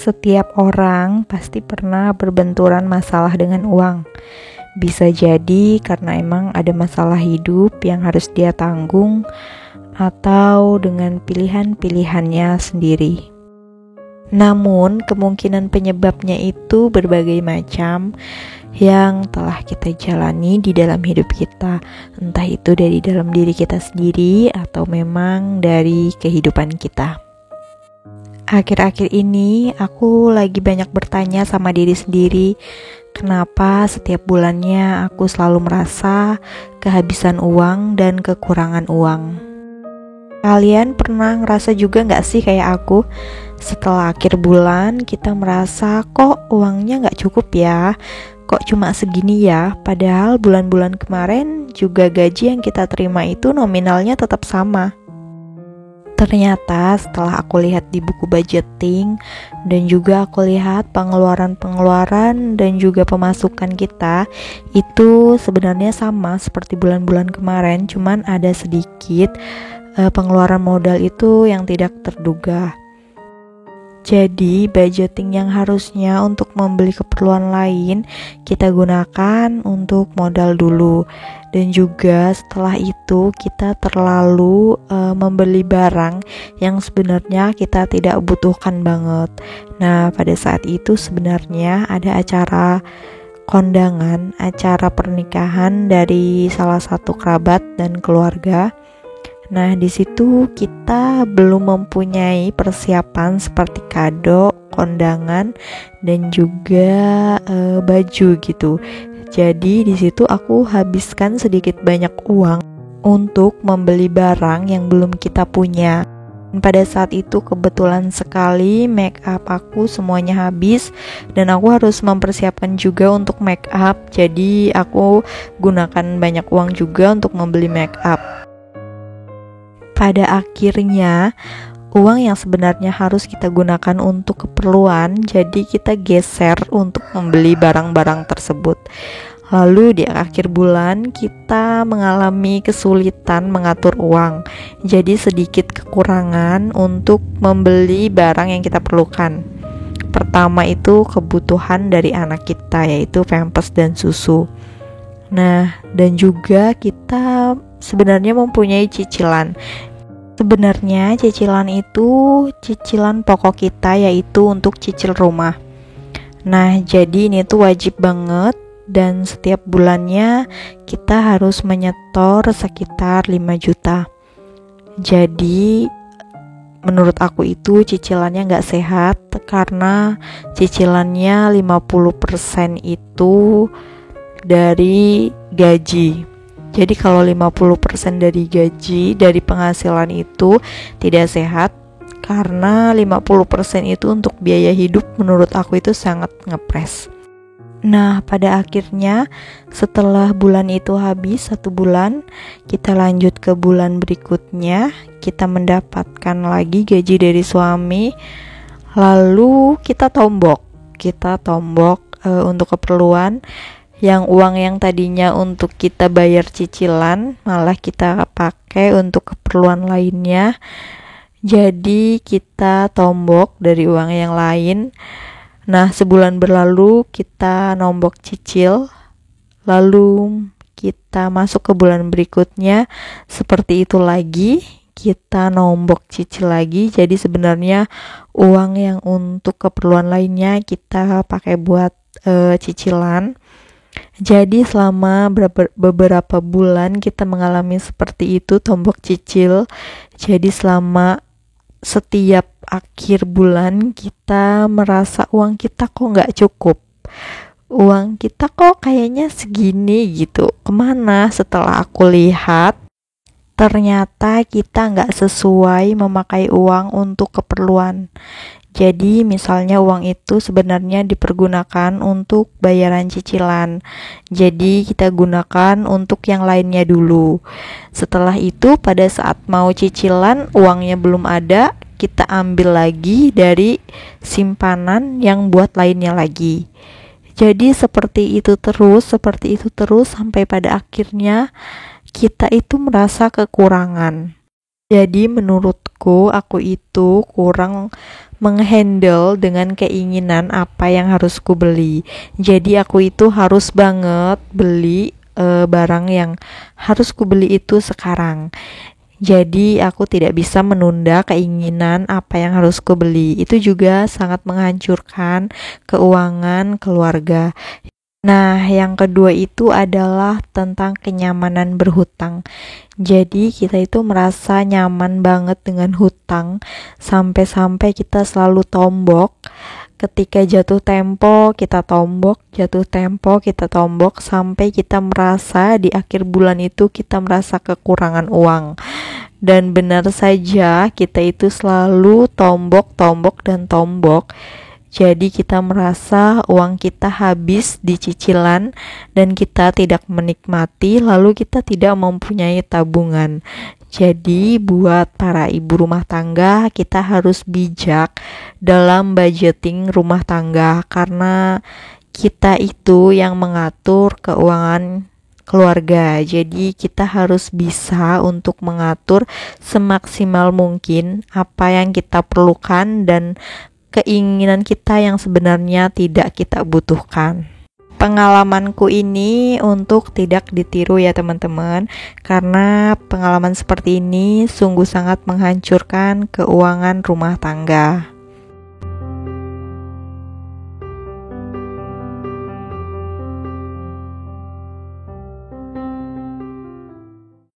Setiap orang pasti pernah berbenturan masalah dengan uang. Bisa jadi karena emang ada masalah hidup yang harus dia tanggung, atau dengan pilihan-pilihannya sendiri. Namun, kemungkinan penyebabnya itu berbagai macam yang telah kita jalani di dalam hidup kita. Entah itu dari dalam diri kita sendiri atau memang dari kehidupan kita. Akhir-akhir ini aku lagi banyak bertanya sama diri sendiri, kenapa setiap bulannya aku selalu merasa kehabisan uang dan kekurangan uang. Kalian pernah ngerasa juga gak sih kayak aku? Setelah akhir bulan kita merasa kok uangnya gak cukup ya, kok cuma segini ya, padahal bulan-bulan kemarin juga gaji yang kita terima itu nominalnya tetap sama. Ternyata setelah aku lihat di buku budgeting dan juga aku lihat pengeluaran-pengeluaran dan juga pemasukan kita itu sebenarnya sama seperti bulan-bulan kemarin, cuman ada sedikit pengeluaran modal itu yang tidak terduga. Jadi budgeting yang harusnya untuk membeli keperluan lain kita gunakan untuk modal dulu. Dan juga setelah itu kita terlalu membeli barang yang sebenarnya kita tidak butuhkan banget. Nah, pada saat itu sebenarnya ada acara kondangan, acara pernikahan dari salah satu kerabat dan keluarga. Nah, di situ kita belum mempunyai persiapan seperti kado, kondangan, dan juga baju gitu. Jadi di situ aku habiskan sedikit banyak uang untuk membeli barang yang belum kita punya. Dan pada saat itu kebetulan sekali make up aku semuanya habis dan aku harus mempersiapkan juga untuk make up. Jadi aku gunakan banyak uang juga untuk membeli make up. Pada akhirnya uang yang sebenarnya harus kita gunakan untuk keperluan, jadi kita geser untuk membeli barang-barang tersebut. Lalu di akhir bulan kita mengalami kesulitan mengatur uang, jadi sedikit kekurangan untuk membeli barang yang kita perlukan. Pertama itu kebutuhan dari anak kita, yaitu pampers dan susu. Nah, dan juga kita sebenarnya mempunyai cicilan. Sebenarnya cicilan itu cicilan pokok kita, yaitu untuk cicil rumah. Nah, jadi ini tuh wajib banget dan setiap bulannya kita harus menyetor sekitar 5 juta. Jadi menurut aku itu cicilannya gak sehat karena cicilannya 50% itu dari gaji. Jadi kalau 50% dari gaji, dari penghasilan itu tidak sehat karena 50% itu untuk biaya hidup, menurut aku itu sangat ngepres. Nah, pada akhirnya setelah bulan itu habis 1 bulan, kita lanjut ke bulan berikutnya, kita mendapatkan lagi gaji dari suami, lalu kita tombok untuk keperluan. Yang uang yang tadinya untuk kita bayar cicilan malah kita pakai untuk keperluan lainnya. Jadi kita tombok dari uang yang lain. Nah, sebulan berlalu kita nombok cicil. Lalu kita masuk ke bulan berikutnya, seperti itu lagi, kita nombok cicil lagi. Jadi sebenarnya uang yang untuk keperluan lainnya kita pakai buat cicilan. Jadi selama beberapa bulan kita mengalami seperti itu, tombok cicil. Jadi selama setiap akhir bulan kita merasa uang kita kok gak cukup, uang kita kok kayaknya segini gitu, kemana? Setelah aku lihat ternyata kita gak sesuai memakai uang untuk keperluan. Jadi misalnya uang itu sebenarnya dipergunakan untuk bayaran cicilan. Jadi kita gunakan untuk yang lainnya dulu. Setelah itu pada saat mau cicilan uangnya belum ada, kita ambil lagi dari simpanan yang buat lainnya lagi. Jadi seperti itu terus sampai pada akhirnya kita itu merasa kekurangan. Jadi menurutku aku itu kurang menghandle dengan keinginan apa yang harus ku beli. Jadi aku itu harus banget beli barang yang harus ku beli itu sekarang. Jadi aku tidak bisa menunda keinginan apa yang harus ku beli. Itu juga sangat menghancurkan keuangan keluarga. Nah, yang kedua itu adalah tentang kenyamanan berhutang. Jadi kita itu merasa nyaman banget dengan hutang sampai-sampai kita selalu tombok. Ketika jatuh tempo, kita tombok, jatuh tempo, kita tombok sampai kita merasa di akhir bulan itu kita merasa kekurangan uang. Dan benar saja kita itu selalu tombok, tombok, dan tombok. Jadi kita merasa uang kita habis di cicilan dan kita tidak menikmati, lalu kita tidak mempunyai tabungan. Jadi buat para ibu rumah tangga, kita harus bijak dalam budgeting rumah tangga karena kita itu yang mengatur keuangan keluarga. Jadi kita harus bisa untuk mengatur semaksimal mungkin apa yang kita perlukan dan keinginan kita yang sebenarnya tidak kita butuhkan. Pengalamanku ini untuk tidak ditiru ya teman-teman, karena pengalaman seperti ini sungguh sangat menghancurkan keuangan rumah tangga.